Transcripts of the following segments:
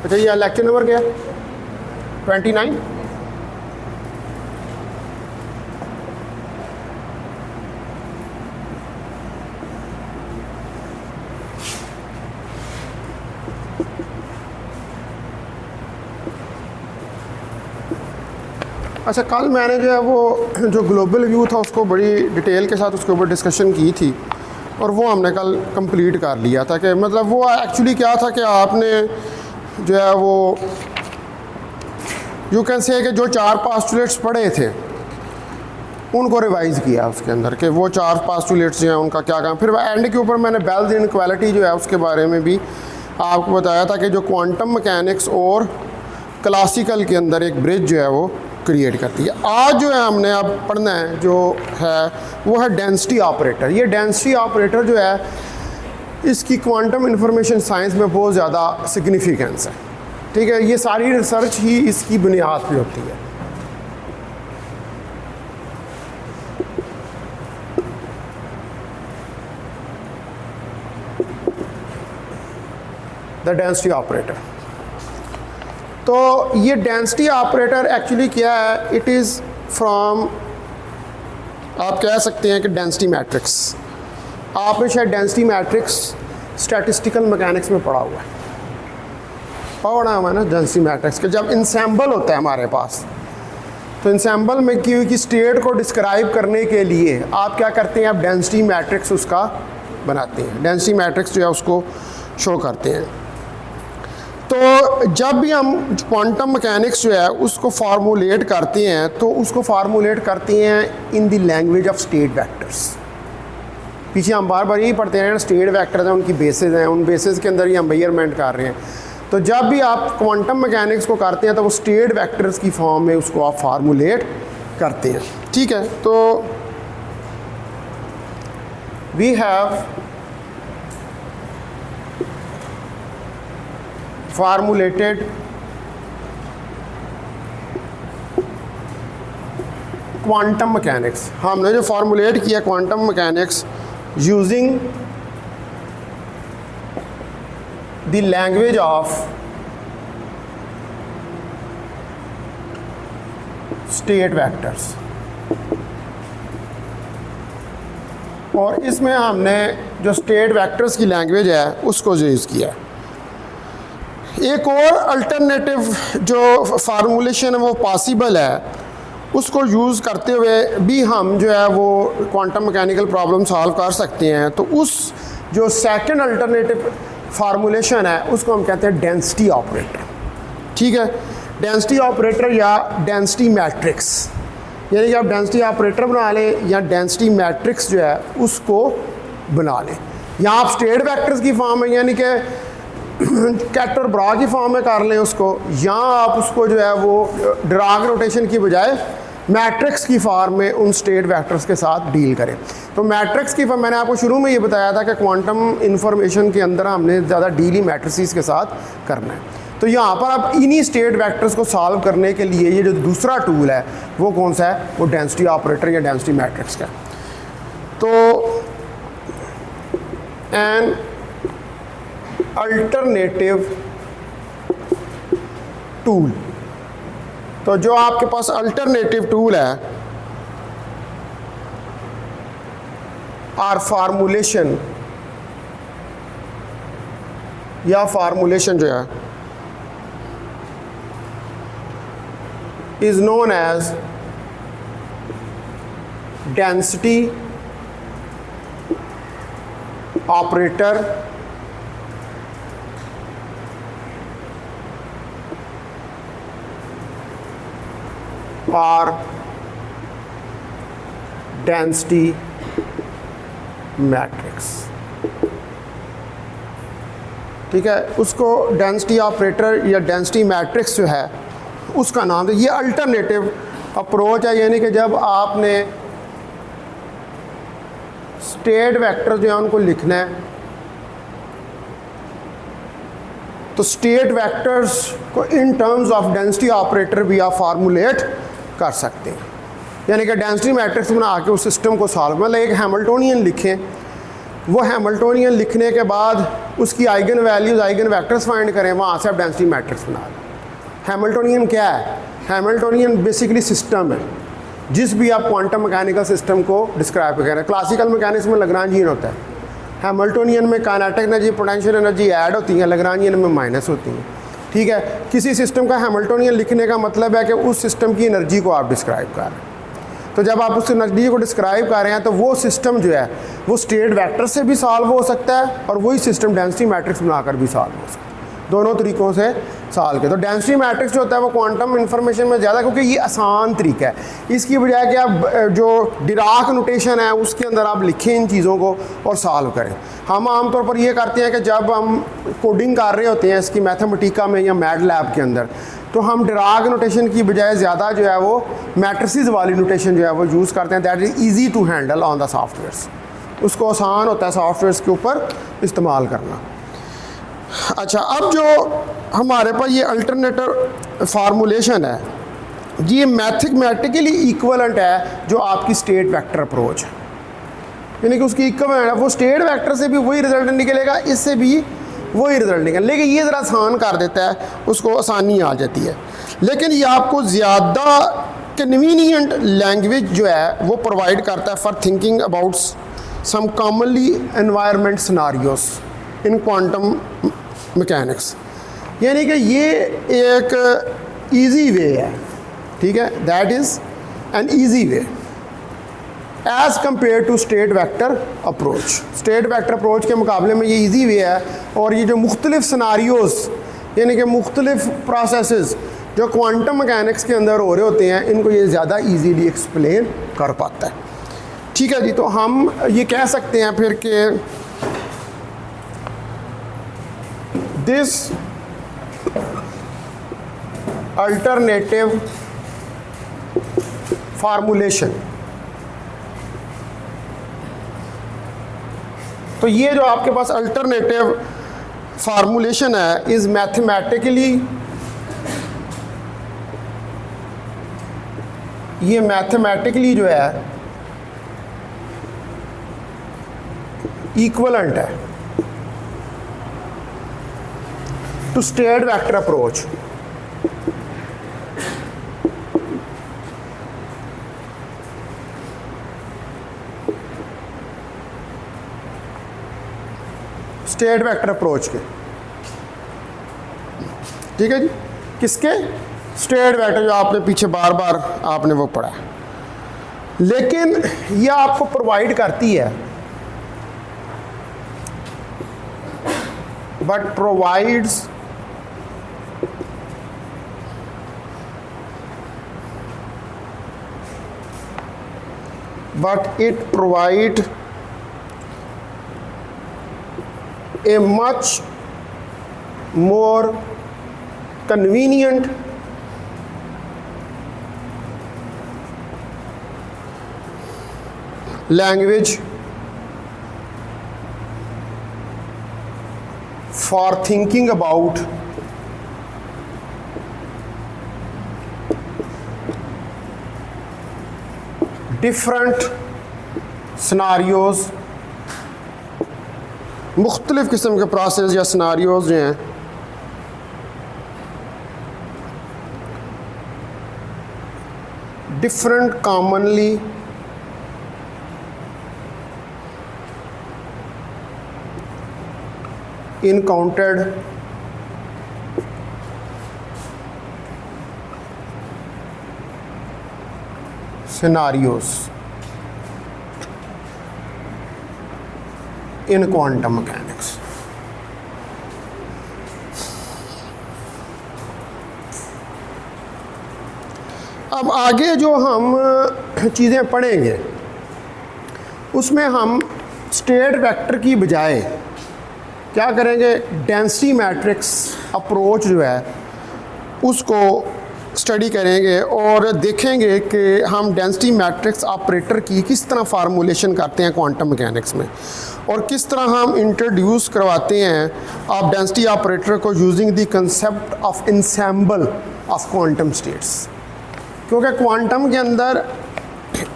अच्छा ये lecture number क्या है? 29। अच्छा कल मैंने जो है वो जो ग्लोबल व्यू था उसको बड़ी डिटेल के साथ उसके ऊपर डिस्कशन की थी और वो हमने कल कंप्लीट कर लिया था कि मतलब वो एक्चुअली क्या था कि आपने जो है वो यू कैन से कि जो 4 पास्टुलेट्स पढ़े थे उनको रिवाइज़ किया उसके अंदर कि वो 4 पास्टुलेट्स जो हैं उनका क्या काम। फिर एंड के ऊपर मैंने बेल्स इनइक्वालिटी जो है उसके बारे में भी आपको बताया था कि जो क्वांटम मैकेनिक्स और क्लासिकल के अंदर एक ब्रिज जो है वो क्रिएट करती है। आज जो है हमने अब पढ़ना है जो है वो है डेंसिटी ऑपरेटर। ये डेंसिटी ऑपरेटर जो है इसकी क्वांटम इंफॉर्मेशन साइंस में बहुत ज़्यादा सिग्निफिकेंस है। ठीक है, ये सारी रिसर्च ही इसकी बुनियाद पे होती है। The density operator. तो ये डेंसिटी ऑपरेटर एक्चुअली क्या है? इट इज़ फ्रॉम, आप कह सकते हैं कि डेंसिटी मैट्रिक्स। आपने शायद डेंसिटी मैट्रिक्स स्टैटिस्टिकल मैकेनिक्स में पढ़ा हुआ है, पढ़ा हुआ है ना डेंसिटी मैट्रिक्स के। जब इंसेंबल होता है हमारे पास तो इंसेंबल में की स्टेट को डिस्क्राइब करने के लिए आप क्या करते हैं? आप डेंसिटी मैट्रिक्स उसका बनाते हैं, डेंसिटी मैट्रिक्स जो है उसको शो करते हैं। तो जब भी हम क्वांटम मैकेनिक्स जो है उसको फार्मूलेट करते हैं तो उसको फार्मूलेट करते हैं in the language of state vectors. पीछे हम बार बार यही पढ़ते हैं, स्टेट वेक्टर्स हैं, उनकी बेसिस हैं, उन बेसिस के अंदर ही हम मेजरमेंट कर रहे हैं। तो जब भी आप क्वांटम मैकेनिक्स को करते हैं तो वो स्टेट वेक्टर्स की फॉर्म में उसको आप फार्मूलेट करते हैं। ठीक है, तो we have formulated quantum mechanics. हमने जो फार्मूलेट किया quantum mechanics using the language of state vectors. और इसमें हमने जो स्टेट वेक्टर्स की लैंग्वेज है उसको यूज़ किया। एक और अल्टरनेटिव जो फार्मूलेशन है वो पॉसिबल है, उसको यूज़ करते हुए भी हम जो है वो क्वांटम मैकेनिकल प्रॉब्लम सॉल्व कर सकते हैं। तो उस जो सेकंड अल्टरनेटिव फार्मूलेशन है उसको हम कहते हैं डेंसिटी ऑपरेटर। ठीक है, डेंसिटी ऑपरेटर या डेंसिटी मैट्रिक्स, यानी कि आप डेंसिटी ऑपरेटर बना लें या डेंसिटी मैट्रिक्स जो है उसको बना लें। या आप स्टेट वेक्टर्स की फॉर्म में यानी कि कैट और ब्रा की फॉर्म में कर लें उसको, या आप उसको जो है वो डिराक रोटेशन की बजाय मैट्रिक्स की फॉर्म में उन स्टेट वेक्टर्स के साथ डील करें। तो मैट्रिक्स की फॉर्म मैंने आपको शुरू में ये बताया था कि क्वांटम इंफॉर्मेशन के अंदर हमने ज़्यादा डील ही मैट्रिसेस के साथ करना है। तो यहाँ पर आप इन्हीं स्टेट वेक्टर्स को सॉल्व करने के लिए ये जो दूसरा टूल है वो कौन सा है? वो डेंसिटी ऑपरेटर या डेंसिटी मैट्रिक्स का। तो एन अल्टरनेटिव टूल, तो जो आपके पास अल्टरनेटिव टूल है आर फार्मूलेशन या फार्मूलेशन जो है is known as density operator और डेंसिटी मैट्रिक्स। ठीक है, उसको डेंसिटी ऑपरेटर या डेंसिटी मैट्रिक्स जो है उसका नाम है। ये अल्टरनेटिव अप्रोच है, यानी कि जब आपने स्टेट वेक्टर जो है उनको लिखना है तो स्टेट वेक्टर्स को in terms of density operator भी आप फार्मूलेट कर सकते हैं। यानी कि डेंसिटी मैट्रिक्स बना के उस सिस्टम को सॉल्व, मतलब एक हैमिल्टोनियन लिखें वो हैमिल्टोनियन लिखने के बाद उसकी eigen values eigen vectors find करें, वहाँ से आप डेंसिटी मैट्रिक्स बना लें। हैमिल्टोनियन क्या है? हैमिल्टोनियन बेसिकली सिस्टम है, जिस भी आप क्वांटम मैकेनिकल सिस्टम को डिस्क्राइब करें। क्लासिकल मैकेनिक्स में लग्रांजियन होता है, हैमिल्टोनियन में kinetic energy potential energy add होती है, लग्रांजियन में माइनस होती हैं। ठीक है, किसी सिस्टम का हैमिल्टोनियन लिखने का मतलब है कि उस सिस्टम की एनर्जी को आप डिस्क्राइब कर रहे हैं। तो जब आप उस एनर्जी को डिस्क्राइब कर रहे हैं तो वो सिस्टम जो है वो स्टेट वेक्टर से भी सॉल्व हो सकता है और वही सिस्टम डेंसिटी मैट्रिक्स बनाकर भी सॉल्व हो सकता है, दोनों तरीक़ों से सॉल्व के। तो डेंसिटी मैट्रिक्स जो होता है वो क्वांटम इंफॉर्मेशन में ज़्यादा, क्योंकि ये आसान तरीका है, इसकी बजाय कि आप जो डिराक नोटेशन है उसके अंदर आप लिखें इन चीज़ों को और सॉल्व करें। हम आमतौर पर ये करते हैं कि जब हम कोडिंग कर रहे होते हैं इसकी मैथमेटिका में या मैड लैब के अंदर, तो हम डिराक नोटेशन की बजाय ज़्यादा जो है वो मैट्रिसेस वाली नोटेशन जो है वो यूज़ करते हैं। That is easy to handle on the softwares, उसको आसान होता है सॉफ्टवेयर्स के ऊपर इस्तेमाल करना। अच्छा, अब जो हमारे पास ये अल्टरनेटिव फार्मूलेशन है, ये मैथमेटिकली इक्वलेंट है जो आपकी स्टेट वेक्टर अप्रोच है, यानी कि उसकी इक्वलेंट है। वो स्टेट वेक्टर से भी वही रिजल्ट निकलेगा, इससे भी वही रिजल्ट निकलेगा, लेकिन ये ज़रा आसान कर देता है, उसको आसानी आ जाती है। लेकिन ये आपको ज़्यादा कन्वीनियंट लैंग्वेज जो है वो प्रोवाइड करता है for thinking about some commonly environment scenarios in quantum mechanics, यानी कि ये एक इजी वे है। ठीक है, that is an easy way as compare to state vector approach. State vector approach के मुकाबले में ये इजी वे है, और ये जो मुख्तलिफ सिनारियोज़ यानी कि मुख्तलिफ प्रोसेसेस जो क्वांटम मैकेनिक्स के अंदर हो रहे होते हैं, इनको ये ज़्यादा ईजीली एक्सप्लेन कर पाता है। ठीक है जी, तो हम ये कह सकते हैं फिर कि दिस अल्टरनेटिव फार्मूलेशन, तो ये जो आपके पास अल्टरनेटिव फार्मूलेशन है इज़ मैथमेटिकली, ये मैथमेटिकली जो है इक्वलेंट है to state vector approach. State vector approach के, ठीक है जी, किसके? स्टेट वेक्टर, जो आपने पीछे बार बार आपने वो पढ़ा है। लेकिन ये आपको प्रोवाइड करती है, but provides but it provide a much more convenient language for thinking about different scenarios, मुख्तलिफ़ किस्म के प्रोसेस या सिनारियोज़ जो हैं different commonly encountered scenarios in quantum mechanics। अब आगे जो हम चीज़ें पढ़ेंगे उसमें हम स्टेट वेक्टर की बजाय क्या करेंगे, डेंसिटी मैट्रिक्स अप्रोच जो है उसको स्टडी करेंगे और देखेंगे कि हम डेंसिटी मैट्रिक्स ऑपरेटर की किस तरह फार्मूलेशन करते हैं क्वांटम मैकेनिक्स में, और किस तरह हम इंट्रोड्यूस करवाते हैं आप डेंसिटी ऑपरेटर को using the concept of ensemble of quantum states. क्योंकि क्वांटम के अंदर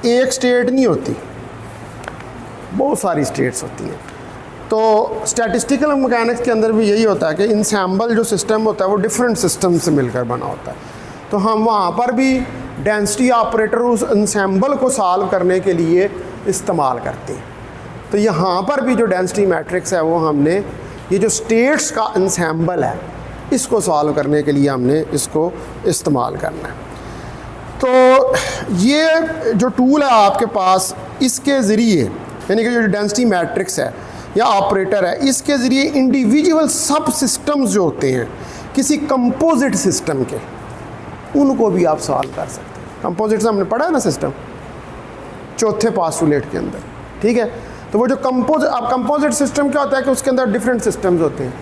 एक स्टेट नहीं होती, बहुत सारी स्टेट्स होती हैं। तो स्टैटिस्टिकल मैकेनिक्स के अंदर भी यही होता है कि इंसेम्बल जो सिस्टम होता है वो डिफरेंट सिस्टम से मिलकर बना होता है। तो हम वहाँ पर भी डेंसिटी ऑपरेटर उस इंसेम्बल को सॉल्व करने के लिए इस्तेमाल करते हैं। तो यहाँ पर भी जो डेंसिटी मैट्रिक्स है वो हमने ये जो स्टेट्स का इंसेम्बल है इसको सॉल्व करने के लिए हमने इसको इस्तेमाल करना है। तो ये जो टूल है आपके पास, इसके ज़रिए यानी कि जो डेंसिटी मैट्रिक्स है या ऑपरेटर है, इसके ज़रिए इंडिविजुअल सब सिस्टम्स जो होते हैं किसी कंपोजिट सिस्टम के, उनको भी आप सॉल्व कर सकते हैं। कंपोजिट से हमने पढ़ा है ना सिस्टम, चौथे पास्टुलेट के अंदर, ठीक है। तो वो जो कंपोजिट सिस्टम क्या होता है कि उसके अंदर डिफरेंट सिस्टम्स होते हैं।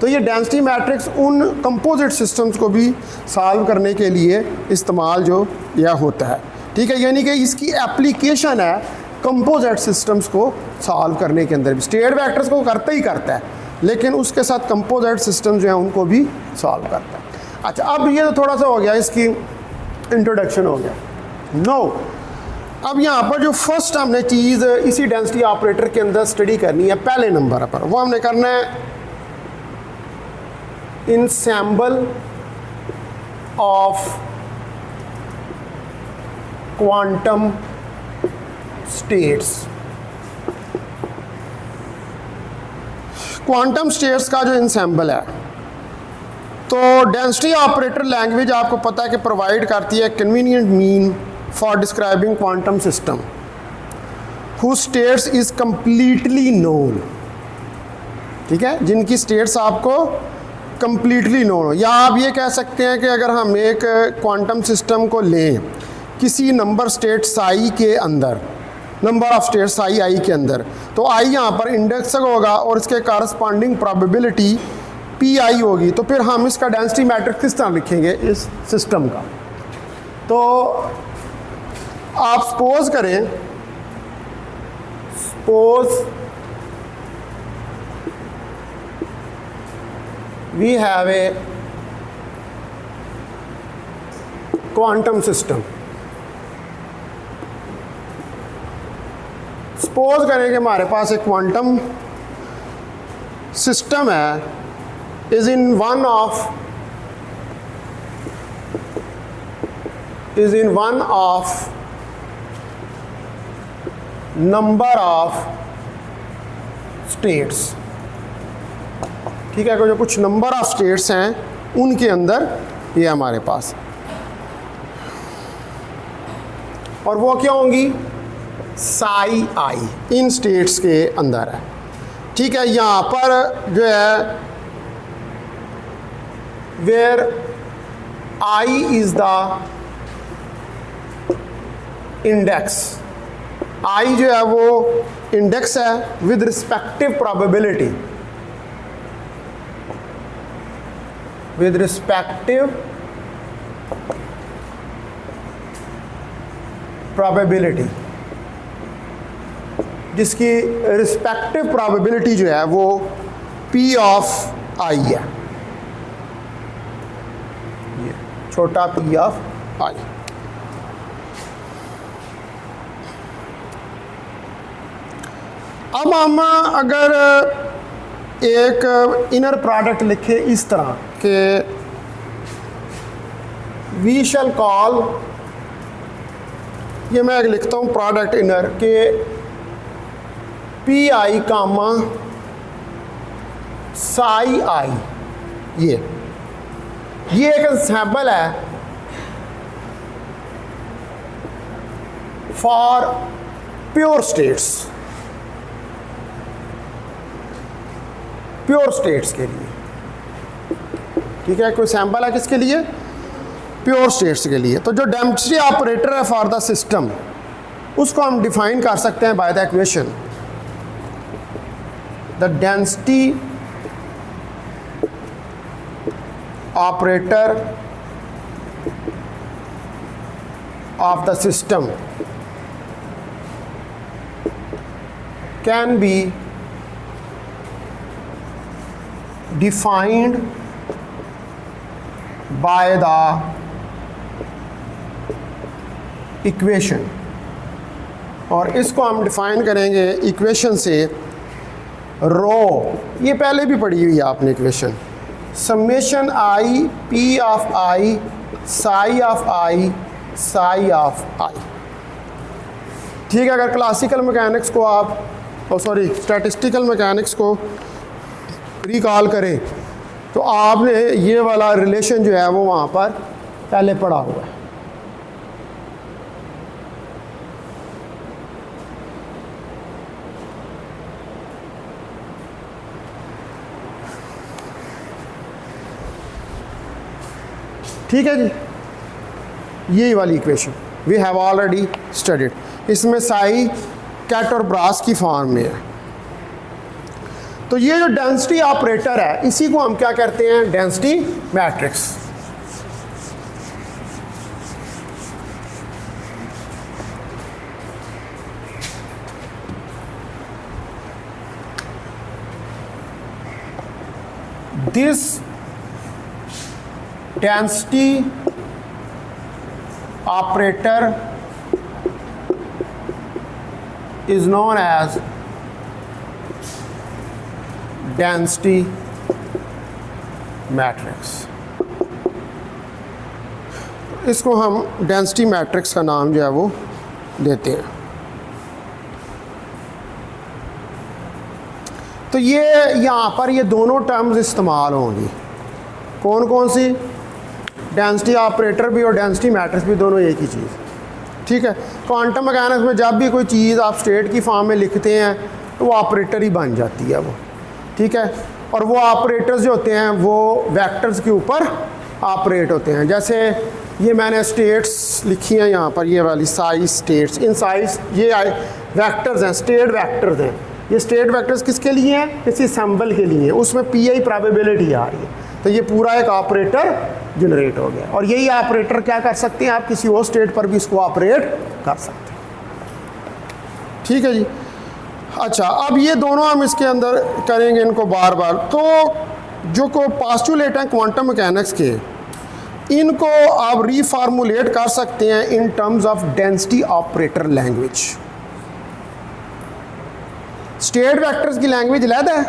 तो ये डेंसिटी मैट्रिक्स उन कंपोजिट सिस्टम्स को भी सॉल्व करने के लिए इस्तेमाल जो यह होता है, ठीक है। यानी कि इसकी एप्लीकेशन है कंपोजिट सिस्टम्स को सॉल्व करने के अंदर भी। स्टेट वेक्टर्स को करता ही करता है, लेकिन उसके साथ कंपोजिट सिस्टम जो है उनको भी सॉल्व करता है। अच्छा, अब ये तो थोड़ा सा हो गया, इसकी इंट्रोडक्शन हो गया। नो, अब यहाँ पर जो फर्स्ट हमने चीज़ इसी डेंसिटी ऑपरेटर के अंदर स्टडी करनी है पहले नंबर पर, वो हमने करना है ensemble of quantum states. Quantum states का जो इंसेम्बल है, तो डेंसिटी ऑपरेटर लैंग्वेज आपको पता है कि प्रोवाइड करती है convenient mean for describing quantum system whose states is completely known, ठीक है, जिनकी स्टेट्स आपको कंप्लीटली नोन हो। या आप ये कह सकते हैं कि अगर हम एक क्वांटम सिस्टम को लें किसी नंबर स्टेट साई के अंदर, number of state psi I के अंदर, तो आई यहाँ पर इंडेक्स होगा और इसके करस्पॉन्डिंग प्रोबेबिलिटी पी आई होगी, तो फिर हम इसका डेंसिटी मैट्रिक्स किस तरह लिखेंगे इस सिस्टम का। तो आप सपोज करें, we have a quantum system। Suppose करें कि हमारे पास एक क्वांटम सिस्टम है, is in one of number of states, ठीक है। जो कुछ नंबर ऑफ स्टेट्स हैं उनके अंदर ये हमारे पास, और वो क्या होंगी, साई आई इन स्टेट्स के अंदर है, ठीक है। यहाँ पर जो है where I is the index, I जो है वो इंडेक्स है with respective probability, with respective probability, जिसकी रिस्पेक्टिव प्रोबेबिलिटी जो है वो P ऑफ I है, ये छोटा P ऑफ I। अब हम अगर एक इनर प्रोडक्ट लिखे इस तरह के, वी शैल कॉल, ये मैं लिखता हूँ प्रोडक्ट इनर के पी आई कामा साई आई, ये एक एग्जाम्पल है for pure states, pure states के लिए, ठीक है। कोई सैंपल है किसके लिए, प्योर स्टेट्स के लिए। तो जो डेंसिटी ऑपरेटर है फॉर द सिस्टम, उसको हम डिफाइन कर सकते हैं by the equation, the density operator of the system can be defined by the equation, और इसको हम डिफाइन करेंगे इक्वेशन से रो, ये पहले भी पढ़ी हुई है आपने equation, summation I P of I psi of I psi of I. ठीक है, अगर क्लासिकल मैकेनिक्स को आप स्टैटिस्टिकल मैकेनिक्स को रिकॉल करें तो आपने ये वाला रिलेशन जो है वो वहाँ पर पहले पढ़ा हुआ है। ठीक है जी, यही वाली equation we have already studied, इसमें साई कैट और ब्रास की फॉर्म में है। तो ये जो डेंसिटी ऑपरेटर है इसी को हम क्या कहते हैं, density matrix. This density operator is known as density matrix। इसको हम डेंसिटी मैट्रिक्स का नाम जो है वो देते हैं। तो ये यहाँ पर ये दोनों टर्म्स इस्तेमाल होंगी, कौन कौन सी, डेंसिटी ऑपरेटर भी और डेंसिटी मैट्रिक्स भी, दोनों एक ही चीज़। ठीक है, क्वांटम मैकेनिक्स में जब भी कोई चीज़ आप स्टेट की फॉर्म में लिखते हैं तो वो ऑपरेटर ही बन जाती है वो। ठीक है, और वो ऑपरेटर्स जो होते हैं वो वेक्टर्स के ऊपर ऑपरेट होते हैं। जैसे ये मैंने स्टेट्स लिखी हैं यहाँ पर, ये वाली साइज स्टेट्स, इन साइज ये वेक्टर्स हैं, स्टेट वेक्टर्स हैं। ये स्टेट वेक्टर्स किसके लिए हैं, किसी सिंबल के लिए, उसमें पी आई प्रोबेबिलिटी आ रही है, तो ये पूरा एक ऑपरेटर जनरेट हो गया। और यही ऑपरेटर क्या कर सकते हैं, आप किसी और स्टेट पर भी इसको ऑपरेट कर सकते हैं। ठीक है जी। अच्छा, अब ये दोनों हम इसके अंदर करेंगे इनको बार बार। तो जो को पोस्टुलेट हैं क्वांटम मैकेनिक्स के, इनको आप रीफॉर्मुलेट कर सकते हैं in terms of density operator language. State vectors की लैंग्वेज अलग है,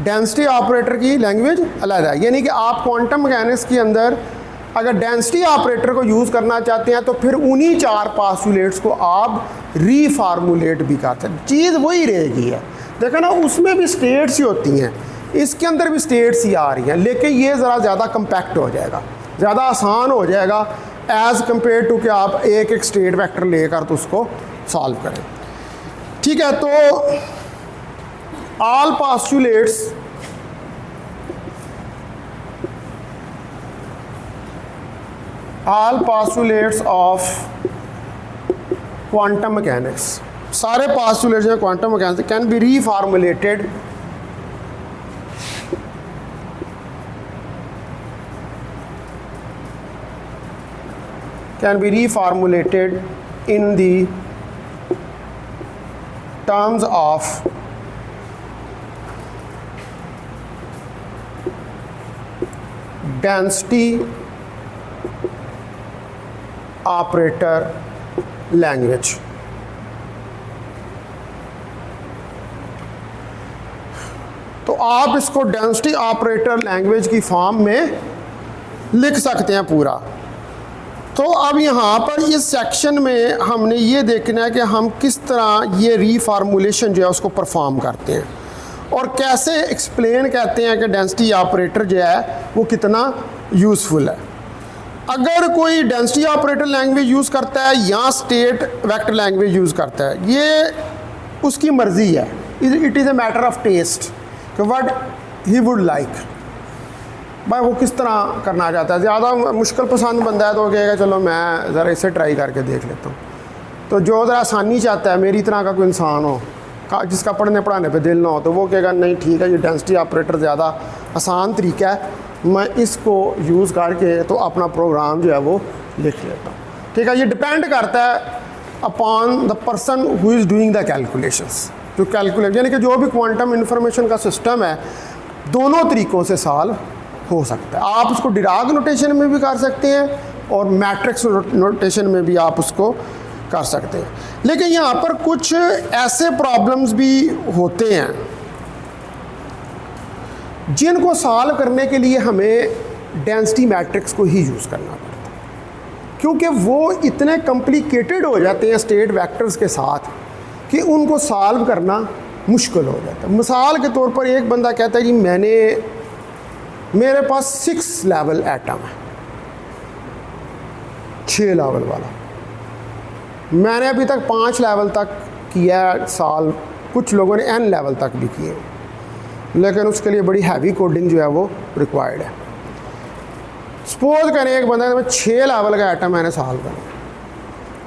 डेंसिटी ऑपरेटर की लैंग्वेज अलग है। यानी कि आप क्वांटम मैकेनिक्स के अंदर अगर डेंसिटी ऑपरेटर को यूज़ करना चाहते हैं तो फिर उन्हीं चार पोस्टुलेट्स को आप रीफॉर्मुलेट भी कर सकते हैं। चीज़ वही रहेगी है, देखो ना, उसमें भी स्टेट्स ही होती हैं, इसके अंदर भी स्टेट्स ही आ रही हैं, लेकिन ये ज़रा ज़्यादा कम्पैक्ट हो जाएगा, ज़्यादा आसान हो जाएगा एज़ कम्पेयर टू कि आप एक एक स्टेट वेक्टर लेकर तो उसको सॉल्व करें। ठीक है, तो all postulates of quantum mechanics, सारे postulates हैं quantum mechanics can be reformulated in the terms of density operator language. तो आप इसको डेंसिटी ऑपरेटर लैंग्वेज की फॉर्म में लिख सकते हैं पूरा। तो अब यहाँ पर इस सेक्शन में हमने ये देखना है कि हम किस तरह ये रीफॉर्मुलेशन जो है उसको परफॉर्म करते हैं और कैसे एक्सप्लेन कहते हैं कि डेंसिटी ऑपरेटर जो है वो कितना यूज़फुल है। अगर कोई डेंसिटी ऑपरेटर लैंग्वेज यूज़ करता है या स्टेट वेक्टर लैंग्वेज यूज़ करता है, ये उसकी मर्ज़ी है, it is a matter of taste कि व्हाट ही वुड लाइक, भाई वो किस तरह करना चाहता है। ज़्यादा मुश्किल पसंद बंदा है तो वो कहेगा चलो मैं ज़रा इसे ट्राई करके देख लेता हूँ। तो जो ज़रा आसानी चाहता है, मेरी तरह का कोई इंसान हो जिसका पढ़ने पढ़ाने पे दिल ना हो, तो वो कहेगा नहीं ठीक है, ये डेंसिटी ऑपरेटर ज़्यादा आसान तरीका है, मैं इसको यूज़ करके तो अपना प्रोग्राम जो है वो लिख लेता हूँ। ठीक है, ये डिपेंड करता है upon the person who is doing the calculations. जो कैलकुलेट यानी कि जो भी क्वांटम इंफॉर्मेशन का सिस्टम है, दोनों तरीक़ों से सॉल्व हो सकता है। आप उसको डिराग नोटेशन में भी कर सकते हैं और मैट्रिक्स नोटेशन में भी आप उसको कर सकते हैं। लेकिन यहाँ पर कुछ ऐसे प्रॉब्लम्स भी होते हैं जिनको सॉल्व करने के लिए हमें डेंसिटी मैट्रिक्स को ही यूज़ करना पड़ता है, क्योंकि वो इतने कॉम्प्लिकेटेड हो जाते हैं स्टेट वेक्टर्स के साथ कि उनको सॉल्व करना मुश्किल हो जाता है। मिसाल के तौर पर एक बंदा कहता है जी मेरे पास 6 लेवल एटम है, 6 लेवल वाला, मैंने अभी तक 5 लेवल तक किया सॉल्व, कुछ लोगों ने n लेवल तक भी किए, लेकिन उसके लिए बड़ी हैवी कोडिंग जो है वो रिक्वायर्ड है। सपोज करें एक बंदा में 6 लेवल का एटम मैंने सॉल्व करना,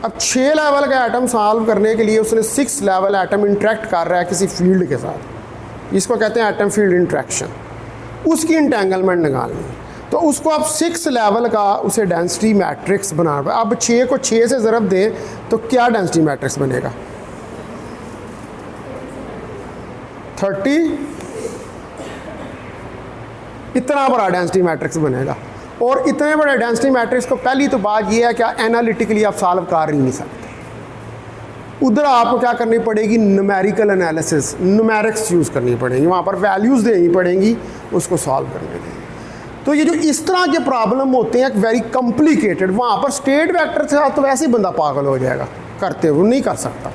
अब 6 लेवल का एटम सॉल्व करने के लिए उसने 6 लेवल एटम इंटरेक्ट कर रहा है किसी फील्ड के साथ, इसको कहते हैं एटम फील्ड इंटरेक्शन, उसकी इंटेंगलमेंट निकालनी है। तो उसको अब 6 लेवल का उसे डेंसिटी मैट्रिक्स बनाना पड़ेगा। अब 6 को 6 से ज़रब दें तो क्या डेंसिटी मैट्रिक्स बनेगा? 30, इतना बड़ा डेंसिटी मैट्रिक्स बनेगा। और इतने बड़े डेंसिटी मैट्रिक्स को पहली तो बात यह है कि एनालिटिकली आप सॉल्व कर ही नहीं सकते, उधर आपको क्या करनी पड़ेगी? न्यूमेरिकल एनालिसिस, न्यूमेरिक्स यूज़ करनी पड़ेगी, वहाँ पर वैल्यूज़ देनी पड़ेंगी उसको सॉल्व करने के लिए। तो ये जो इस तरह के प्रॉब्लम होते हैं वेरी कॉम्प्लिकेटेड, वहाँ पर स्टेट वेक्टर से तो वैसे ही बंदा पागल हो जाएगा करते हुए, नहीं कर सकता,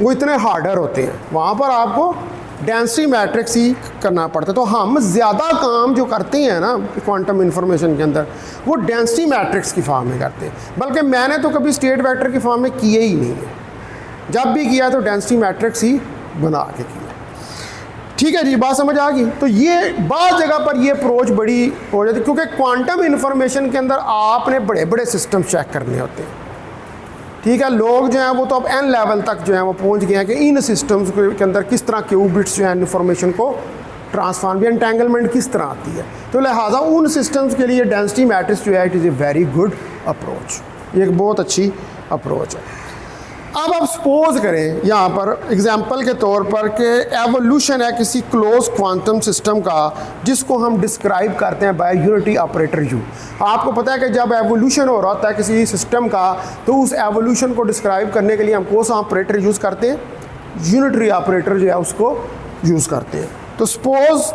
वो इतने हार्डर होते हैं, वहाँ पर आपको डेंसिटी मैट्रिक्स ही करना पड़ता है। तो हम ज़्यादा काम जो करते हैं ना क्वांटम इंफॉर्मेशन के अंदर, वो डेंसिटी मैट्रिक्स की फॉर्म में करते हैं, बल्कि मैंने तो कभी स्टेट वेक्टर की फॉर्म में किए ही नहीं है, जब भी किया तो डेंसिटी मैट्रिक्स ही बना के किया। ठीक है जी, बात समझ आ गई। तो ये बात जगह पर ये अप्रोच बड़ी हो जाती है, क्योंकि क्वांटम इंफॉर्मेशन के अंदर आपने बड़े बड़े सिस्टम चेक करने होते हैं। ठीक है, लोग जो हैं वो तो अब n लेवल तक जो है वो पहुंच गए हैं कि इन सिस्टम्स के अंदर किस तरह क्यूबिट्स जो है इन्फॉर्मेशन को ट्रांसफॉर्म या एंटेंगलमेंट किस तरह आती है। तो लिहाजा उन सिस्टम्स के लिए डेंसिटी मैट्रिक्स जो है it is a very good approach, ये एक बहुत अच्छी अप्रोच है। अब आप सपोज करें यहाँ पर एग्जांपल के तौर पर कि एवोल्यूशन है किसी क्लोज क्वांटम सिस्टम का, जिसको हम डिस्क्राइब करते हैं बाय यूनिटरी ऑपरेटर यू। आपको पता है कि जब एवोल्यूशन हो रहा होता है किसी सिस्टम का, तो उस एवोल्यूशन को डिस्क्राइब करने के लिए हम कौन सा ऑपरेटर यूज़ करते हैं? यूनिटरी ऑपरेटर जो है उसको यूज़ करते हैं। तो सपोज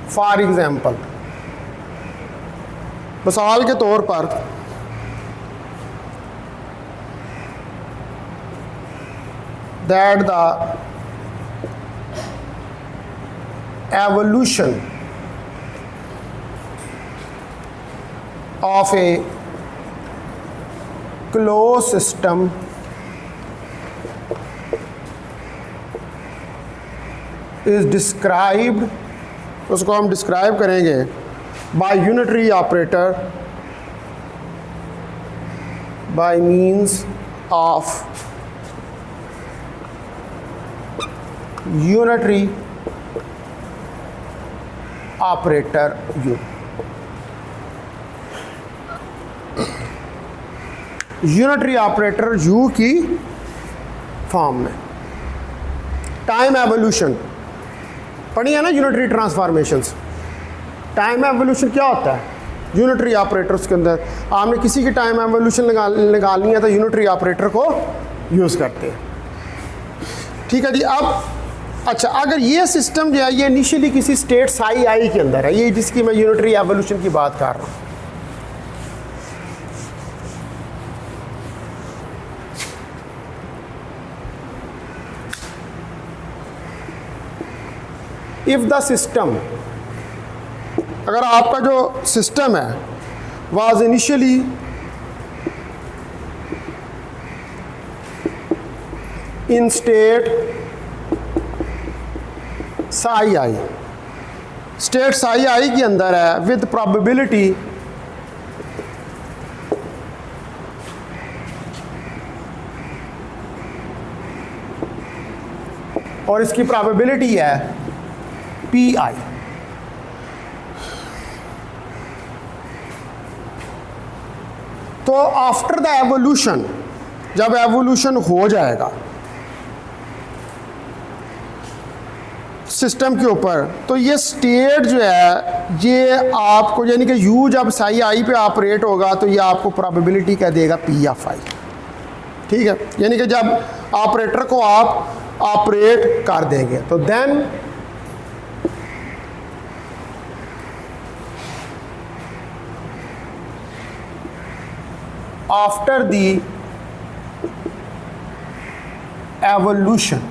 फॉर एग्जाम्पल, मिसाल के तौर पर that the evolution of A close system is described, उसको हम डिस्क्राइब करेंगे by unitary operator by means of unitary operator u। Unitary operator u की फॉर्म में। टाइम एवोल्यूशन पढ़ी है ना, यूनिटरी ट्रांसफॉर्मेशंस। टाइम एवोल्यूशन क्या होता है? यूनिटरी ऑपरेटर्स के अंदर आपने किसी की टाइम एवोल्यूशन निकालनी है तो यूनिटरी ऑपरेटर को यूज़ करते हैं। ठीक है जी। अब अच्छा, अगर ये सिस्टम जो है ये इनिशियली किसी स्टेट साई आई के अंदर है, ये जिसकी मैं यूनिटरी एवोल्यूशन की बात कर रहा हूँ, इफ द सिस्टम, अगर आपका जो सिस्टम है was initially in state psi I, state psi I के अंदर है विद प्रोबेबिलिटी और इसकी प्रोबेबिलिटी है पी आई, तो आफ्टर द एवोल्यूशन, जब एवोल्यूशन हो जाएगा सिस्टम के ऊपर, तो ये स्टेट जो है ये आपको, यानी कि यू जब साई आई पे ऑपरेट होगा तो ये आपको प्रोबेबिलिटी क्या देगा? P of I. ठीक है, यानी कि जब ऑपरेटर को आप ऑपरेट कर देंगे तो देन आफ्टर द एवोल्यूशन,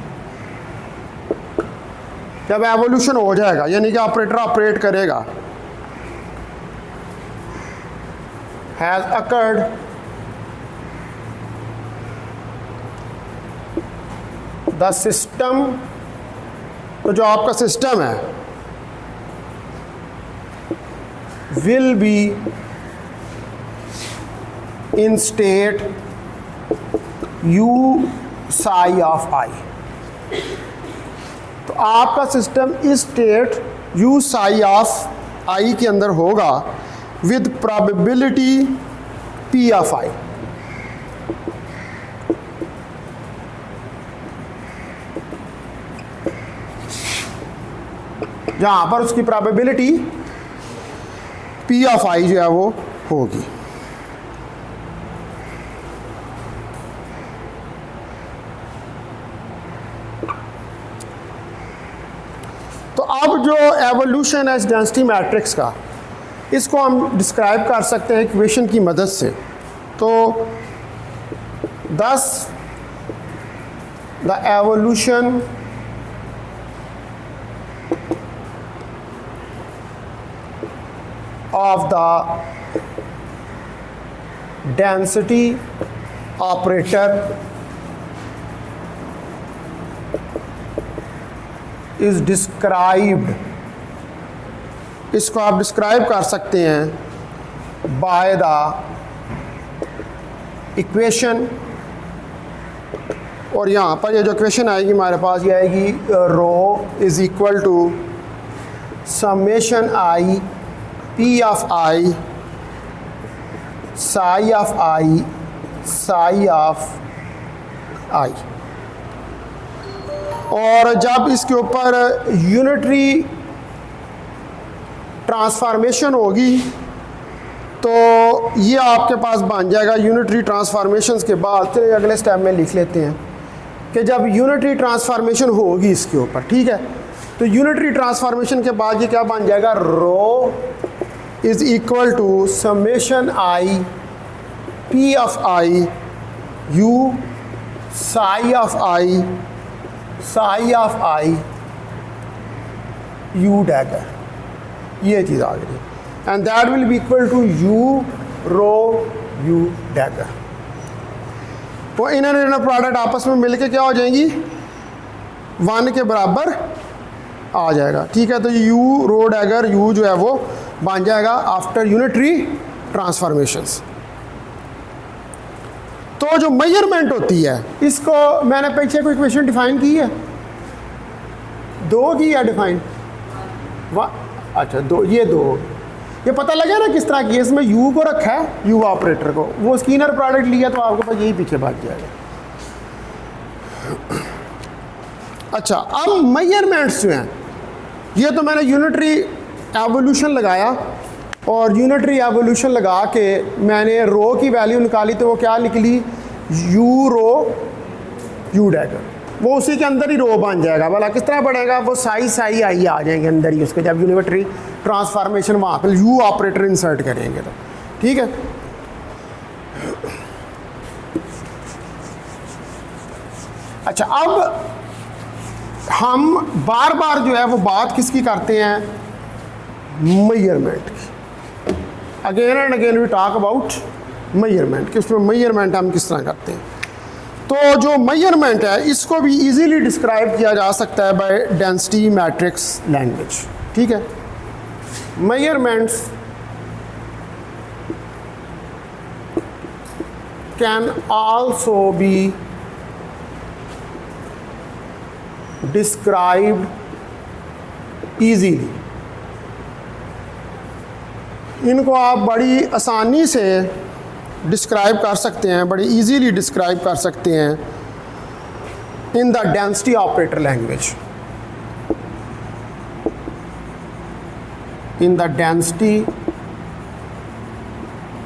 जब एवोल्यूशन हो जाएगा यानी कि ऑपरेटर ऑपरेट करेगा, हैज अकर्ड द सिस्टम, तो जो आपका सिस्टम है will be in state u psi of i, तो आपका सिस्टम इस state u psi of i के अंदर होगा with probability p of i। जहां पर उसकी प्रोबेबिलिटी p ऑफ i जो है वो होगी। तो अब जो एवोल्यूशन है इस डेंसिटी मैट्रिक्स का, इसको हम डिस्क्राइब कर सकते हैं इक्वेशन की मदद से। तो thus the evolution of the density operator is described, इसको आप डिस्क्राइब कर सकते हैं बाय द इक्वेशन, और यहाँ पर ये जो इक्वेशन आएगी हमारे पास ये आएगी rho is equal to summation I P of I psi of I psi of I। और जब इसके ऊपर यूनिटरी ट्रांसफॉर्मेशन होगी तो ये आपके पास बन जाएगा। यूनिटरी ट्रांसफॉर्मेशंस के बाद चलिए अगले स्टेप में लिख लेते हैं कि जब यूनिटरी ट्रांसफॉर्मेशन होगी इसके ऊपर, ठीक है, तो यूनिटरी ट्रांसफॉर्मेशन के बाद ये क्या बन जाएगा, रो is equal to summation I P of I U psi of I psi of I U dagger, ये चीज़ आ गई, and that will be equal to U rho U dagger। तो इनर इनर प्रोडक्ट आपस में मिलके क्या हो जाएंगी, 1 के बराबर आ जाएगा, ठीक है। तो U रो डैगर U जो है वो बन जाएगा आफ्टर यूनिटरी ट्रांसफॉर्मेशंस। तो जो मेजरमेंट होती है, इसको मैंने पीछे कोई इक्वेशन डिफाइन की है, 2 की है डिफाइन, अच्छा 2, ये 2, ये पता लगा ना किस तरह की है, इसमें U को रखा है, U ऑपरेटर को, वो स्कीनर प्रोडक्ट लिया तो आपके पास यही पीछे भाग जाएगा। अच्छा, अब मेजरमेंट्स जो हैं, ये तो मैंने यूनिटरी एवोल्यूशन लगाया, और यूनिटरी एवोल्यूशन लगा के मैंने रो की वैल्यू निकाली, तो वो क्या निकली, यू रो यू डैगर, वो उसी के अंदर ही रो बन जाएगा। भला किस तरह बढ़ेगा, वो साई साई आई आ जाएंगे अंदर ही उसके, जब यूनिटरी ट्रांसफॉर्मेशन वहाँ पर यू ऑपरेटर इंसर्ट करेंगे तो, ठीक है। अच्छा, अब हम बार बार जो है वो बात किसकी करते हैं, मेजरमेंट की। Again and again we talk about measurement, कि उसमें मेजरमेंट हम किस तरह करते हैं। तो जो मेजरमेंट है इसको भी इजीली डिस्क्राइब किया जा सकता है बाय डेंसिटी मैट्रिक्स लैंग्वेज, ठीक है। Measurements can also be described easily, इनको आप बड़ी आसानी से डिस्क्राइब कर सकते हैं, बड़ी इजीली डिस्क्राइब कर सकते हैं in the density operator language, in the density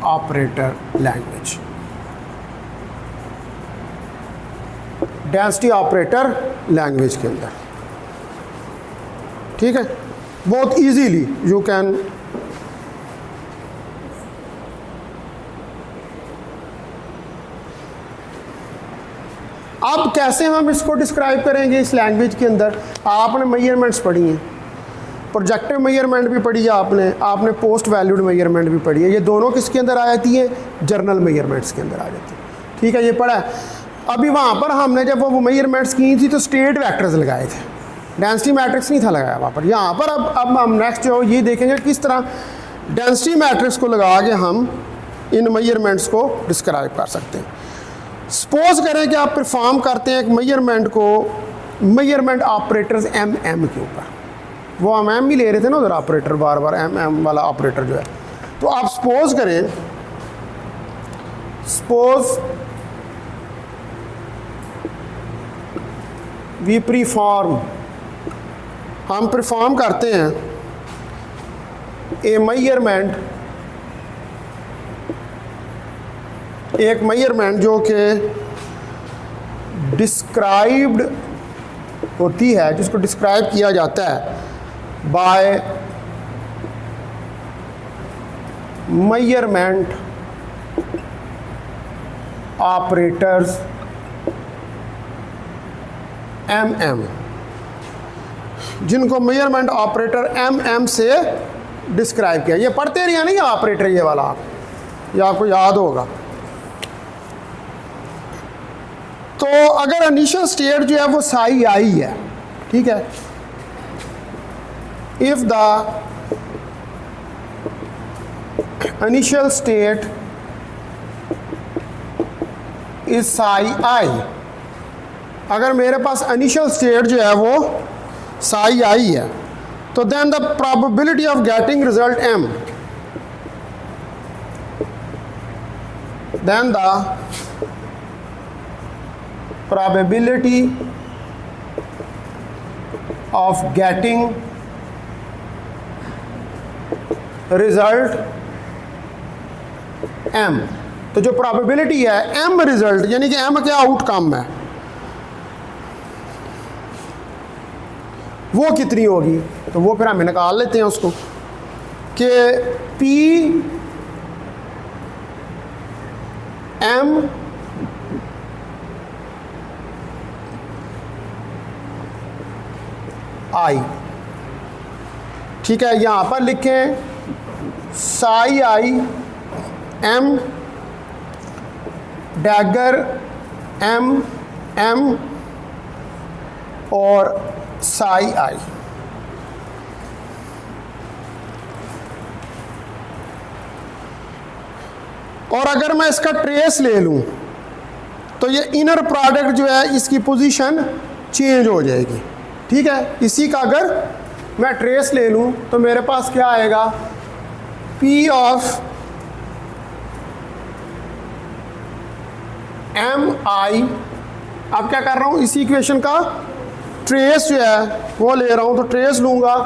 operator language. Density operator language के अंदर। ठीक है, बहुत इजीली यू कैन अब कैसे हम इसको डिस्क्राइब करेंगे इस लैंग्वेज के अंदर। आपने मेजरमेंट्स पढ़ी हैं, प्रोजेक्टिव मेजरमेंट भी पढ़ी है आपने पोस्ट वैल्यूड मेजरमेंट भी पढ़ी है। ये दोनों किसके अंदर आ जाती है? जर्नल मेजरमेंट्स के अंदर आ जाती है। ठीक है, ये पढ़ा है। अभी वहाँ पर हमने जब वो मेजरमेंट्स की थी तो स्टेट वेक्टर्स लगाए थे, डेंसिटी मैट्रिक्स नहीं था लगाया वहाँ पर। यहाँ पर अब हम नेक्स्ट जो ये देखेंगे किस तरह डेंसिटी मैट्रिक्स को लगा के हम इन मेजरमेंट्स को डिस्क्राइब कर सकते हैं। सपोज करें कि आप परफॉर्म करते हैं एक मेजरमेंट को मेजरमेंट ऑपरेटर्स एम के ऊपर, वो हम एम ही ले रहे थे ना उधर ऑपरेटर, बार बार एम वाला ऑपरेटर जो है। तो आप सपोज करें, सपोज वी परफॉर्म, हम परफॉर्म करते हैं ए मेजरमेंट, एक मेजरमेंट जो कि डिस्क्राइब्ड होती है, जिसको डिस्क्राइब किया जाता है बाय मेजरमेंट ऑपरेटर्स एम, जिनको मेजरमेंट ऑपरेटर एम से डिस्क्राइब किया। ये पढ़ते रहिए नहीं ऑपरेटर ये वाला, ये आपको याद होगा। तो अगर इनिशियल स्टेट जो है वो साई आई है, ठीक है, if the initial state is psi I, अगर मेरे पास इनिशियल स्टेट जो है वो साई आई है, तो then the probability of getting result M, then the probability of getting result m, तो जो probability है m रिजल्ट यानी कि m क्या आउटकम है वो कितनी होगी, तो वो फिर हम निकाल लेते हैं उसको कि p m आई। ठीक है, यहाँ पर लिखें psi I M dagger M और साई आई। और अगर मैं इसका ट्रेस ले लूँ तो ये इनर प्रोडक्ट जो है इसकी पोजीशन चेंज हो जाएगी। ठीक है, इसी का अगर मैं ट्रेस ले लूँ तो मेरे पास क्या आएगा, P ऑफ एम आई। अब क्या कर रहा हूँ, इसी इक्वेशन का ट्रेस जो है वो ले रहा हूँ, तो ट्रेस लूँगा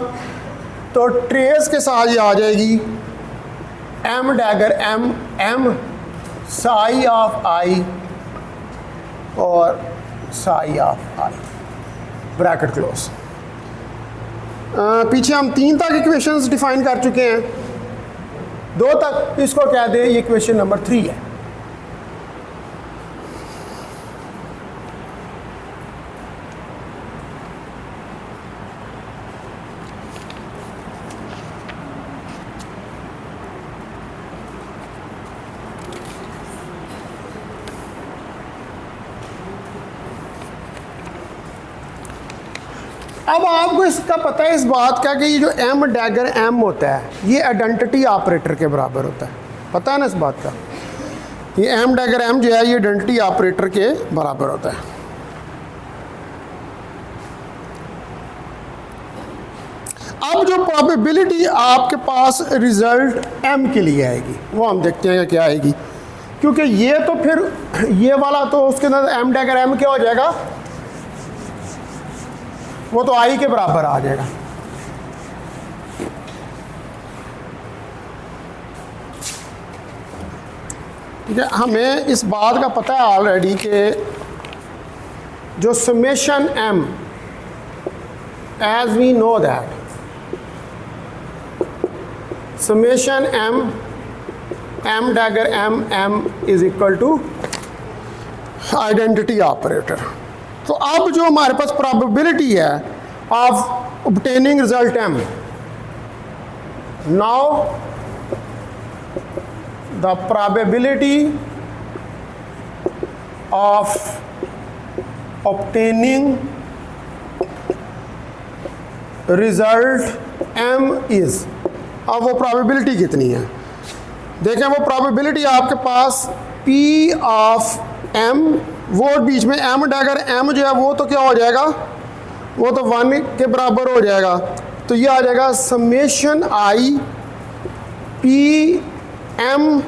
तो ट्रेस के साथ ये आ जाएगी M dagger M psi of I और psi of I, bracket close. पीछे हम 3 तक इक्वेशंस डिफाइन कर चुके हैं, 2 तक इसको कह दें ये इक्वेशन नंबर 3 है। अब आपको इसका पता है इस बात का कि ये जो एम डैगर एम होता है ये आइडेंटिटी ऑपरेटर के बराबर होता है, पता है ना इस बात का। ये एम डैगर एम जो है ये आइडेंटिटी ऑपरेटर के बराबर होता है। अब जो प्रोबेबिलिटी आपके पास रिजल्ट एम के लिए आएगी वो हम देखते हैं क्या आएगी, क्योंकि ये तो फिर ये वाला तो उसके अंदर एम डैगर एम क्या हो जाएगा, वो तो आई के बराबर आ जाएगा। ठीक है, हमें इस बात का पता है ऑलरेडी कि जो summation m, as we know that summation m dagger m is equal to identity operator. तो अब जो हमारे पास प्रोबेबिलिटी है of obtaining result m, now the probability of obtaining result m is, अब वो प्रोबेबिलिटी कितनी है देखें। वो प्रोबेबिलिटी आपके पास p ऑफ m, वो बीच में m डैगर m जो है वो तो क्या हो जाएगा, वो तो 1 के बराबर हो जाएगा। तो ये आ जाएगा summation i p m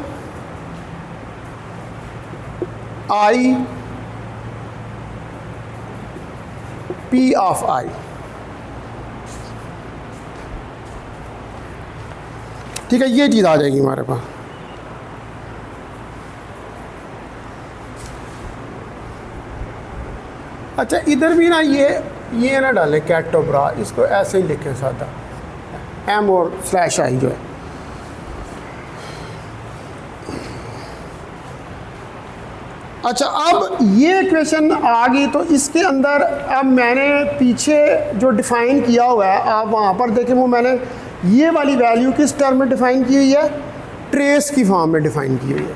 i p of i। ठीक है, ये चीज़ आ जाएगी हमारे पास। अच्छा, इधर भी ना ये ना डालें कैटोब्रा, इसको ऐसे ही लिखें सादा, m और स्लैश i जो है। अच्छा, अब ये इक्वेशन आ गई तो इसके अंदर अब मैंने पीछे जो डिफ़ाइन किया हुआ है, आप वहाँ पर देखें, वो मैंने ये वाली वैल्यू किस टर्म में डिफ़ाइन की हुई है, ट्रेस की फॉर्म में डिफ़ाइन की हुई है।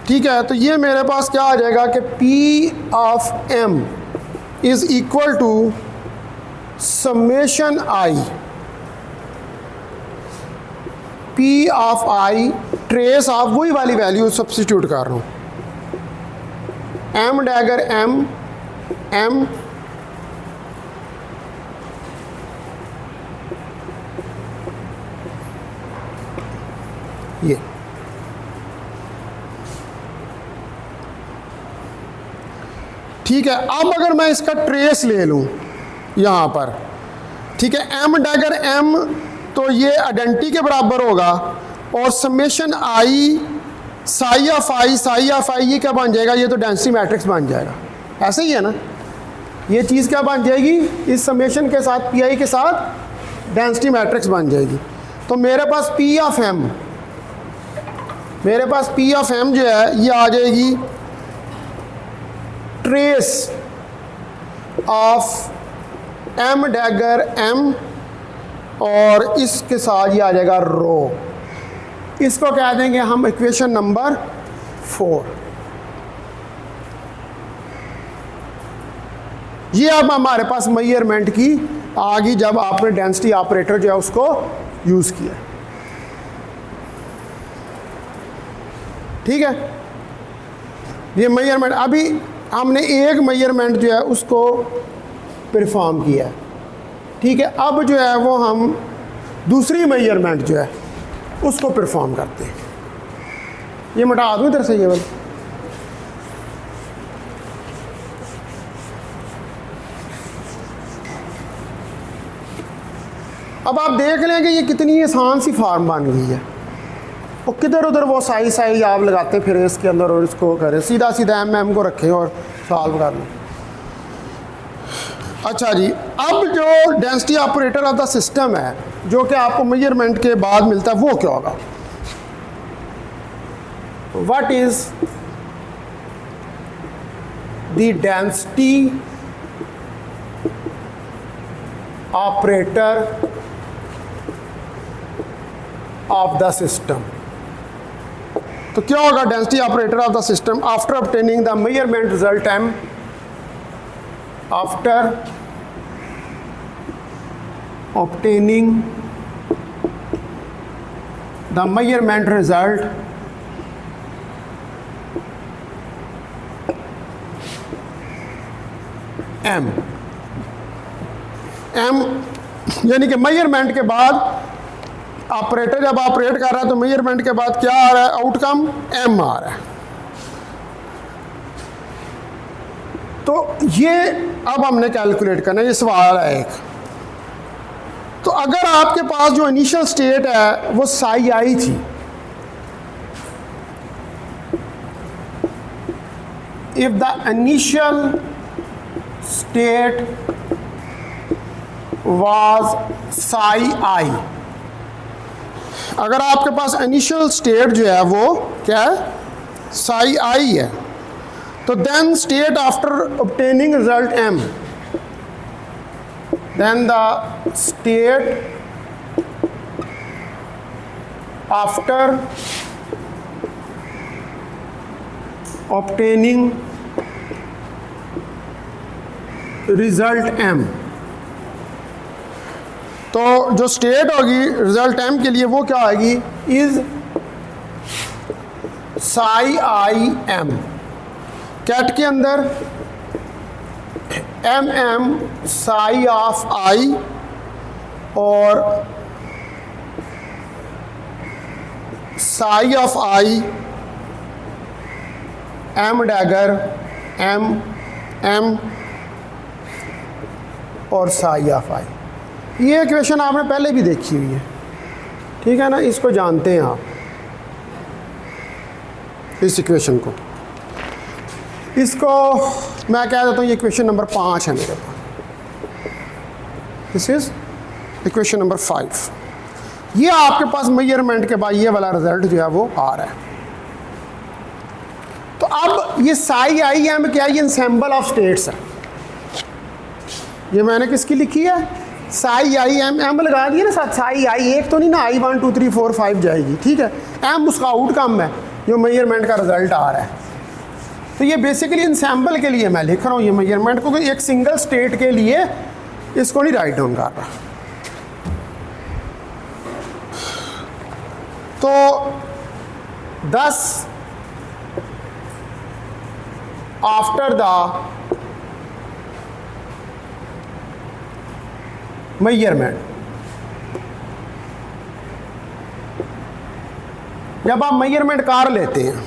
ठीक है, तो ये मेरे पास क्या आ जाएगा कि p of m is equal to summation i p of i, trace of वही वाली वैल्यू सब्स्टिट्यूट कर रहा हूँ, m डैगर m ये। ठीक है, अब अगर मैं इसका ट्रेस ले लूँ यहाँ पर, ठीक है, m डैगर m तो ये आइडेंटिटी के बराबर होगा, और summation i sigh of i ये क्या बन जाएगा, ये तो डेंसिटी मैट्रिक्स बन जाएगा। ऐसे ही है ना, ये चीज़ क्या बन जाएगी, इस समेशन के साथ pi के साथ डेंसिटी मैट्रिक्स बन जाएगी। तो मेरे पास p ऑफ m, मेरे पास p ऑफ m जो है ये आ जाएगी trace of m dagger m, और इसके साथ ये आ जाएगा रो। इसको कह देंगे हम इक्वेशन नंबर 4। ये अब हमारे पास मेजरमेंट की आ गई जब आपने डेंसिटी ऑपरेटर जो है उसको यूज़ किया। ठीक है, ये मेजरमेंट, अभी हमने एक मेजरमेंट जो है उसको परफॉर्म किया। ठीक है, अब जो है वो हम दूसरी मेजरमेंट जो है उसको परफॉर्म करते हैं। ये मिटा दूँ इधर से ये वाला। अब आप देख लें कि ये कितनी आसान सी फार्म बन गई है। वो किधर उधर वो साई आप लगाते फिर इसके अंदर और इसको करें, सीधा सीधा m को रखें और सॉल्व कर लें। अच्छा जी, अब जो density operator of the system है जो कि आपको मेजरमेंट के बाद मिलता है वो क्या होगा, what is the density operator of the system. तो क्या होगा density operator of the system after obtaining the measurement result m, after obtaining the measurement result m यानी कि मेजरमेंट के बाद ऑपरेटर जब ऑपरेट कर रहा है तो मेजरमेंट के बाद क्या आ रहा है, आउटकम m आ रहा है। तो ये अब हमने कैलकुलेट करना है, ये सवाल है एक। तो अगर आपके पास जो इनिशियल स्टेट है वो साई आई थी, if the initial state was psi I। अगर आपके पास इनिशियल स्टेट जो है वो क्या है, psi I है, तो then state after obtaining result m, then the state after obtaining result m, तो जो स्टेट होगी रिजल्ट m के लिए वो क्या आएगी, is psi I m। Ket के अंदर m psi ऑफ I और psi of I m dagger m और psi ऑफ I। ये इक्वेशन आपने पहले भी देखी हुई है, ठीक है ना, इसको जानते हैं आप, इस इक्वेशन को। इसको मैं कह देता हूँ ये इक्वेशन नंबर 5 है मेरे पास, दिस इज इक्वेशन नंबर 5। ये आपके पास मेजरमेंट के बाद ये वाला रिजल्ट जो है वो आ रहा है। तो अब ये psi I m क्या है, ये इंसेंबल ऑफ स्टेट्स है। ये मैंने किसकी लिखी है, psi I m लगा दिया ना साथ, psi I एक तो नहीं ना, I 1 2 3 4 5 जाएगी, ठीक है, m उसका आउटकम है जो मेजरमेंट का रिजल्ट आ रहा है। तो ये बेसिकली इंसेंबल के लिए मैं लिख रहा हूँ ये मेजरमेंट को, एक सिंगल स्टेट के लिए इसको नहीं राइट डाउन कर रहा। तो 10 आफ्टर द मेजरमेंट, जब आप मेजरमेंट कर लेते हैं,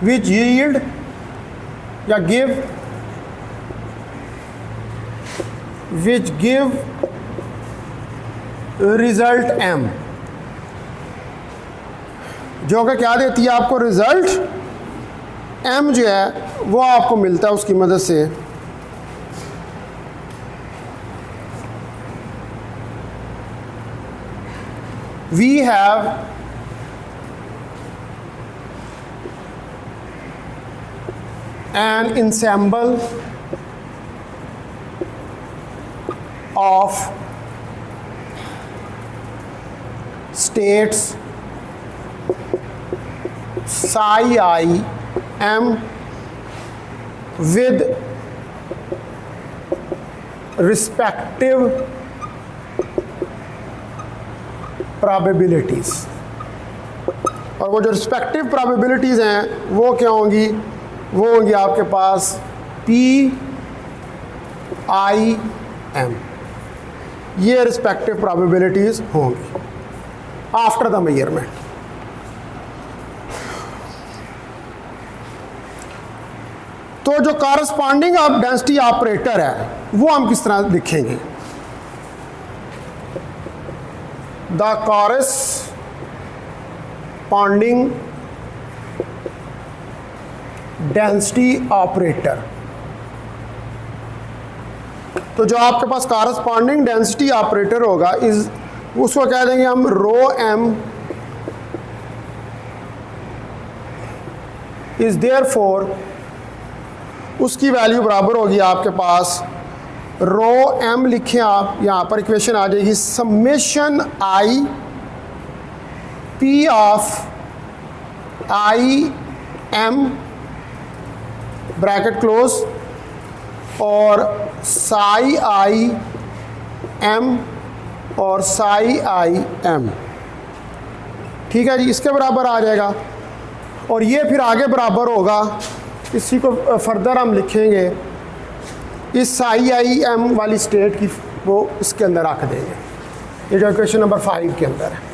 विच यील्ड या give which give result m, जो कि क्या देती है आपको, रिजल्ट m जो है वो आपको मिलता है उसकी मदद से we have an ensemble of states psi I m with respective probabilities। और वो जो रिस्पेक्टिव प्रोबेबिलिटीज़ हैं वो क्या होंगी, वो होंगी आपके पास P I M, ये रिस्पेक्टिव प्रोबेबिलिटीज़ होंगी आफ्टर द मेजरमेंट। तो जो कॉरस्पॉन्डिंग ऑफ डेंसिटी ऑपरेटर है वो हम किस तरह लिखेंगे, the corresponding density operator, तो जो आपके पास corresponding density operator होगा इस उसको कह देंगे हम रो m इज देयरफॉर, उसकी वैल्यू बराबर होगी आपके पास रो m, लिखें आप, यहाँ पर इक्वेशन आ जाएगी summation I P of I m bracket close और psi I m और psi I m, ठीक है जी, इसके बराबर आ जाएगा। और ये फिर आगे बराबर होगा, इसी को फर्दर हम लिखेंगे इस psi I m वाली स्टेट की, वो इसके अंदर रख देंगे, ये जो इक्वेशन नंबर 5 के अंदर है।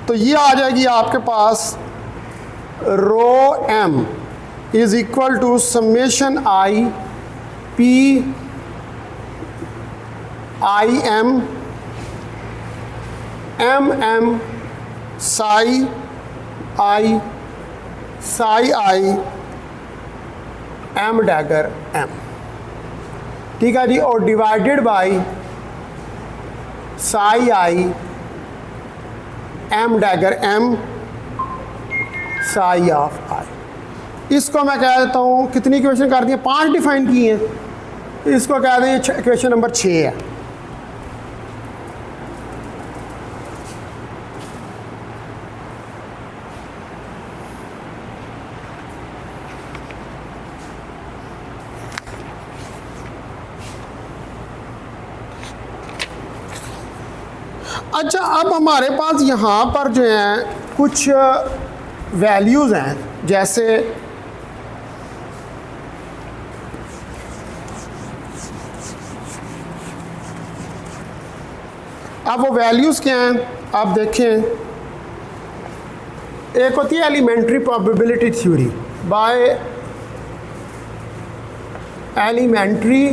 तो ये आ जाएगी आपके पास rho m is equal to summation I P I m m psi I M dagger M, ठीक है जी, और divided by psi I M dagger M psi of I. इसको मैं कह देता हूँ, कितनी इक्वेशन कर दी है, 5 डिफाइन की हैं, इसको कह दें इक्वेशन नंबर 6 है। अच्छा, अब हमारे पास यहाँ पर जो है कुछ वैल्यूज़ हैं, जैसे अब वो वैल्यूज़ क्या हैं आप देखें। एक होती है elementary probability theory, by elementary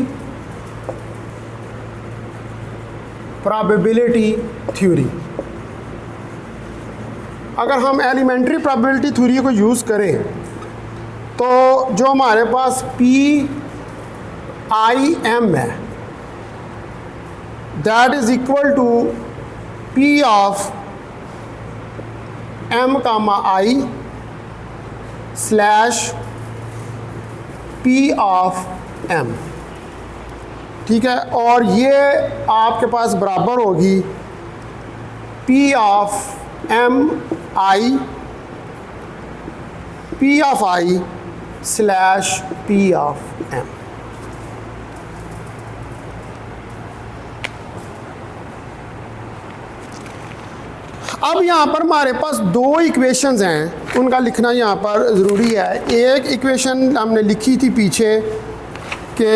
probability theory. अगर हम एलिमेंट्री प्रोबेबिलिटी थ्योरी को यूज़ करें तो जो हमारे पास पी आई एम है, that is equal to P of M comma I slash P of M, ठीक है। और ये आपके पास बराबर होगी P of M I P of I slash P of M. अब यहाँ पर हमारे पास 2 इक्वेशंस हैं, उनका लिखना यहाँ पर ज़रूरी है। एक इक्वेशन हमने लिखी थी पीछे कि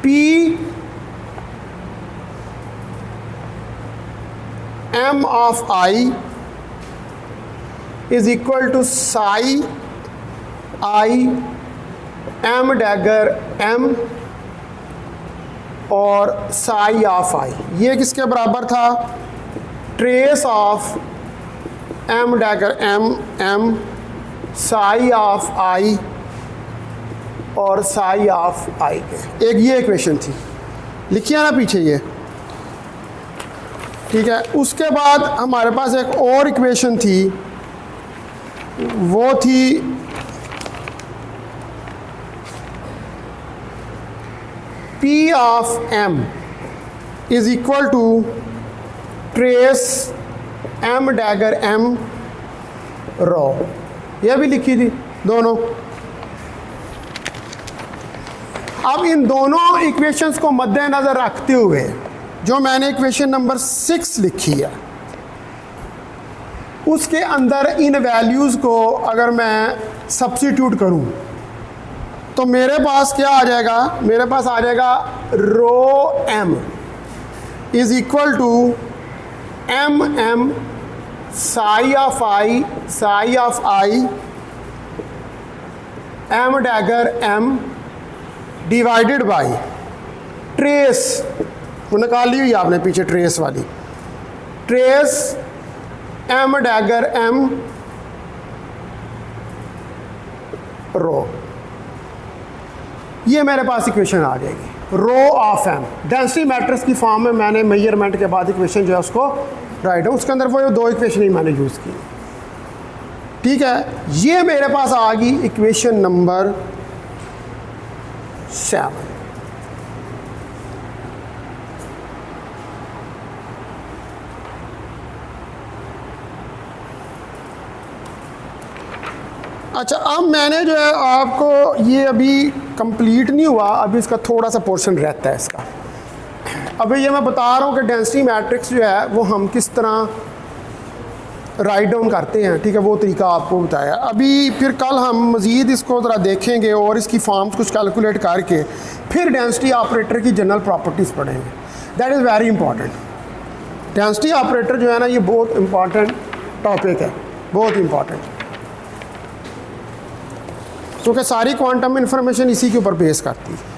P m of I is equal to psi I m dagger m और psi of I, ये किसके बराबर था, trace of m dagger m psi of I और साई ऑफ आई के। एक ये इक्वेशन थी, लिखिए ना पीछे ये, ठीक है। उसके बाद हमारे पास एक और इक्वेशन थी, वो थी P of M is equal to trace M dagger M rho, यह भी लिखी थी दोनों। अब इन दोनों इक्वेशंस को मद्देनज़र रखते हुए जो मैंने इक्वेशन नंबर 6 लिखी है, उसके अंदर इन वैल्यूज़ को अगर मैं सब्स्टिट्यूट करूं तो मेरे पास क्या आ जाएगा, मेरे पास आ जाएगा rho M is equal to M M psi of I M dagger M divided by trace, वो निकाली हुई आपने पीछे ट्रेस वाली, trace M dagger M rho, ये मेरे पास इक्वेशन आ जाएगी rho of M. Density matrix की फॉर्म में मैंने मेजरमेंट के बाद इक्वेशन जो है उसको राइट है, उसके अंदर वो 2 इक्वेशन ही मैंने यूज़ की, ठीक है। ये मेरे पास आ गई इक्वेशन नंबर 7। अच्छा, अब मैंने जो है आपको, ये अभी कंप्लीट नहीं हुआ, अभी इसका थोड़ा सा पोर्शन रहता है इसका। अभी ये मैं बता रहा हूँ कि डेंसिटी मैट्रिक्स जो है वो हम किस तरह राइट डाउन करते हैं, ठीक है, वो तरीका आपको बताया। अभी फिर कल हम मज़ीद इसको ज़रा देखेंगे और इसकी फॉर्म्स कुछ कैलकुलेट करके फिर डेंसिटी ऑपरेटर की जनरल प्रॉपर्टीज़ पढ़ेंगे। That is very important. Density operator जो है ना, ये बहुत इंपॉर्टेंट टॉपिक है, बहुत इंपॉर्टेंट, क्योंकि सारी क्वांटम इंफॉर्मेशन इसी के ऊपर बेस करती है।